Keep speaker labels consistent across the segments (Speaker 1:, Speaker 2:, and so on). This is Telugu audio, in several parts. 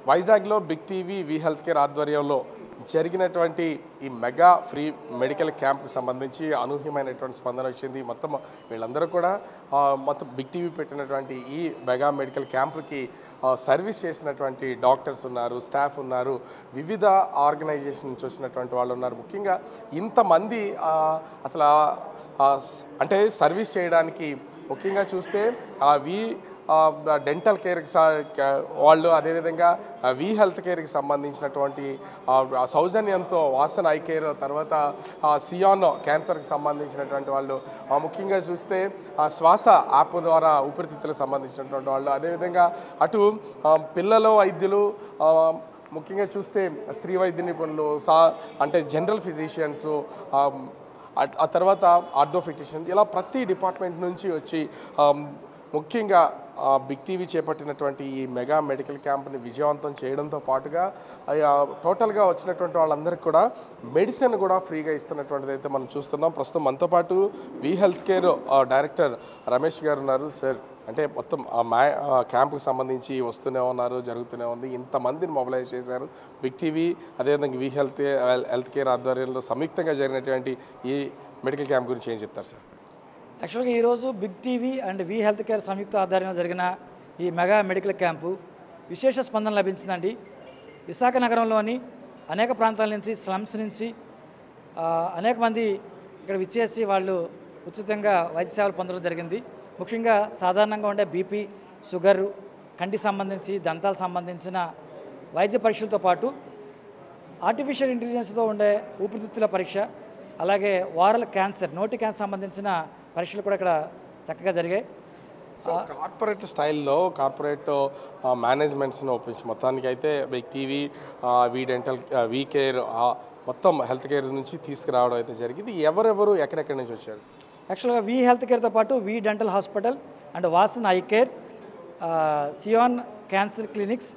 Speaker 1: వైజాగ్లో బిగ్ టీవీ వి హెల్త్ కేర్ ఆధ్వర్యంలో జరిగినటువంటి ఈ మెగా ఫ్రీ మెడికల్ క్యాంప్కి సంబంధించి అనూహ్యమైనటువంటి స్పందన వచ్చింది. మొత్తం వీళ్ళందరూ కూడా మొత్తం బిగ్ టీవీ పెట్టినటువంటి ఈ మెగా మెడికల్ క్యాంపుకి సర్వీస్ చేసినటువంటి డాక్టర్స్ ఉన్నారు, స్టాఫ్ ఉన్నారు, వివిధ ఆర్గనైజేషన్ నుంచి వచ్చినటువంటి వాళ్ళు ఉన్నారు. ముఖ్యంగా ఇంతమంది అసలు అంటే సర్వీస్ చేయడానికి ముఖ్యంగా చూస్తే వి డెంటల్ కేర్కి వాళ్ళు, అదేవిధంగా వి హెల్త్ కేర్కి సంబంధించినటువంటి సౌజన్యంతో వాసన్ ఐ కేర్, తర్వాత సియాన్ క్యాన్సర్కి సంబంధించినటువంటి వాళ్ళు, ముఖ్యంగా చూస్తే శ్వాస యాప్ ద్వారా ఊపిరితిత్తులకు సంబంధించినటువంటి వాళ్ళు, అదేవిధంగా అటు పిల్లల వైద్యులు, ముఖ్యంగా చూస్తే స్త్రీ వైద్య నిపుణులు, అంటే జనరల్ ఫిజిషియన్స్, ఆ తర్వాత ఆర్థోఫిటిషియన్, ఇలా ప్రతి డిపార్ట్మెంట్ నుంచి వచ్చి ముఖ్యంగా బిగ్ టీవీ చేపట్టినటువంటి ఈ మెగా మెడికల్ క్యాంప్ని విజయవంతం చేయడంతో పాటుగా టోటల్గా వచ్చినటువంటి వాళ్ళందరికీ కూడా మెడిసిన్ కూడా ఫ్రీగా ఇస్తున్నటువంటిది అయితే మనం చూస్తున్నాం. ప్రస్తుతం మనతో పాటు వి హెల్త్ కేర్ డైరెక్టర్ రమేష్ గారు ఉన్నారు. సార్, అంటే మొత్తం క్యాంపుకి సంబంధించి వస్తూనే ఉన్నారు, జరుగుతూనే ఉంది, ఇంతమందిని మొబిలైజ్ చేశారు బిగ్ టీవీ, అదేవిధంగా వి హెల్త్ కేర్ ఆధ్వర్యంలో సంయుక్తంగా జరిగినటువంటి ఈ మెడికల్ క్యాంప్ గురించి ఏం చెప్తారు సార్?
Speaker 2: యాక్చువల్గా ఈరోజు big TV and V health care సంయుక్త ఆధ్వర్యంలో జరిగిన ఈ మెగా మెడికల్ క్యాంపు విశేష స్పందన లభించిందండి. విశాఖ నగరంలోని అనేక ప్రాంతాల నుంచి, స్లమ్స్ నుంచి అనేక మంది ఇక్కడ విచ్చేసి వాళ్ళు ఉచితంగా వైద్య సేవలు పొందడం జరిగింది. ముఖ్యంగా సాధారణంగా ఉండే బీపీ, షుగరు, కంటికి సంబంధించి, దంతాలకు సంబంధించిన వైద్య పరీక్షలతో పాటు ఆర్టిఫిషియల్ ఇంటెలిజెన్స్తో ఉండే ఊపిరితిత్తుల పరీక్ష, అలాగే వారల్ క్యాన్సర్, నోటి క్యాన్సర్ సంబంధించిన పరీక్షలు కూడా ఇక్కడ చక్కగా జరిగాయి.
Speaker 1: కార్పొరేట్ స్టైల్లో కార్పొరేట్ మేనేజ్మెంట్స్ని ఒప్పించి మొత్తానికి అయితే big TV, V dental, V care, మొత్తం హెల్త్ కేర్ నుంచి తీసుకురావడం అయితే జరిగింది. ఎవరెవరు ఎక్కడెక్కడి నుంచి వచ్చారు?
Speaker 2: యాక్చువల్గా వి హెల్త్ కేర్తో పాటు V dental hospital and Vasan eye care, Cion cancer clinics,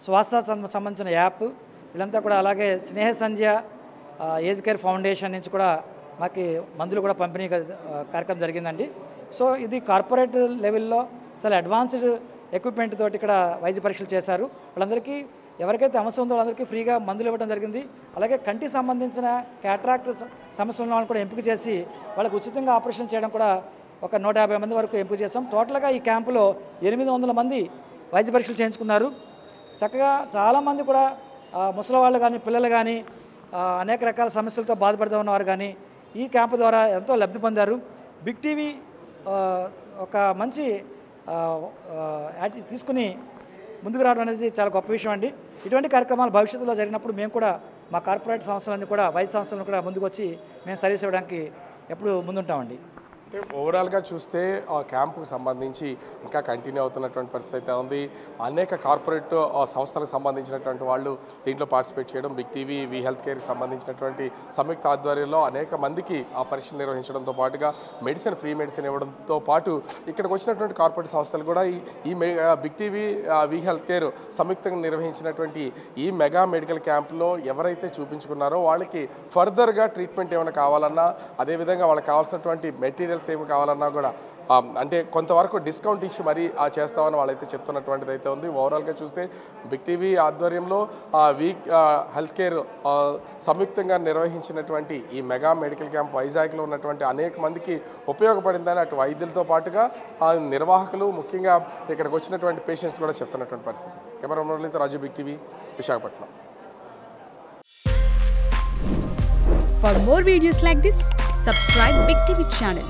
Speaker 2: శ్వాస సంబంధించిన యాప్, వీళ్ళంతా కూడా, అలాగే Sneha Sandhya age care foundation నుంచి కూడా మాకు మందులు కూడా పంపిణీ కార్యక్రమం జరిగిందండి. సో ఇది కార్పొరేట్ లెవెల్లో చాలా అడ్వాన్స్డ్ ఎక్విప్మెంట్ తోటి ఇక్కడ వైద్య పరీక్షలు చేశారు. వాళ్ళందరికీ ఎవరికైతే అవసరం ఉందో వాళ్ళందరికీ ఫ్రీగా మందులు ఇవ్వడం జరిగింది. అలాగే కంటికి సంబంధించిన క్యాట్రాక్ట్ సమస్యలు ఉన్న వాళ్ళని కూడా ఎంపిక చేసి వాళ్ళకి ఉచితంగా ఆపరేషన్ చేయడం కూడా ఒక 150 మంది వరకు ఎంపిక చేస్తాం. టోటల్గా ఈ క్యాంపులో 800 మంది వైద్య పరీక్షలు చేయించుకున్నారు. చక్కగా చాలామంది కూడా ముసలి వాళ్ళు కానీ, పిల్లలు కానీ, అనేక రకాల సమస్యలతో బాధపడుతూ ఉన్నవారు కానీ ఈ క్యాంపు ద్వారా ఎంతో లబ్ధి పొందారు. బిగ్ టీవీ ఒక మంచి తీసుకుని ముందుకు రావడం అనేది చాలా గొప్ప విషయం అండి. ఇటువంటి కార్యక్రమాలు భవిష్యత్తులో జరిగినప్పుడు మేము కూడా మా కార్పొరేట్ సంస్థలన్నీ కూడా, వైద్య సంస్థలను కూడా ముందుకు వచ్చి మేము సర్వీస్ ఇవ్వడానికి ఎప్పుడు ముందుంటామండి.
Speaker 1: అంటే ఓవరాల్గా చూస్తే ఆ క్యాంపుకు సంబంధించి ఇంకా కంటిన్యూ అవుతున్నటువంటి పరిస్థితి అయితే ఉంది. అనేక కార్పొరేట్ సంస్థలకు సంబంధించినటువంటి వాళ్ళు దీంట్లో పార్టిసిపేట్ చేయడం, బిగ్ టీవీ వి హెల్త్ కేర్కి సంబంధించినటువంటి సంయుక్త ఆధ్వర్యంలో అనేక మందికి ఆ పరీక్షలు నిర్వహించడంతో పాటుగా ఫ్రీ మెడిసిన్ ఇవ్వడంతో పాటు ఇక్కడికి వచ్చినటువంటి కార్పొరేట్ సంస్థలు కూడా ఈ బిగ్ టీవీ వి హెల్త్ కేర్ సంయుక్తంగా నిర్వహించినటువంటి ఈ మెగా మెడికల్ క్యాంప్లో ఎవరైతే చూపించుకున్నారో వాళ్ళకి ఫర్దర్గా ట్రీట్మెంట్ ఏమైనా కావాలన్నా, అదేవిధంగా వాళ్ళకి కావాల్సినటువంటి మెటీరియల్ ఏమి కావాలన్నా కూడా అంటే కొంతవరకు డిస్కౌంట్ ఇచ్చి మరీ చేస్తామని వాళ్ళైతే చెప్తున్నటువంటిది అయితే ఉంది. ఓవరాల్గా చూస్తే బిగ్ టీవీ ఆధ్వర్యంలో వి హెల్త్ కేర్ సంయుక్తంగా నిర్వహించినటువంటి ఈ మెగా మెడికల్ క్యాంప్ వైజాగ్లో ఉన్నటువంటి అనేక మందికి ఉపయోగపడిందని అటు వైద్యులతో పాటుగా నిర్వాహకులు, ముఖ్యంగా ఇక్కడికి వచ్చినటువంటి పేషెంట్స్ కూడా చెప్తున్నటువంటి పరిస్థితి. కెమెరా మురళితో Raju, big TV, Visakhapatnam.
Speaker 3: For more videos like this, subscribe Big TV channel.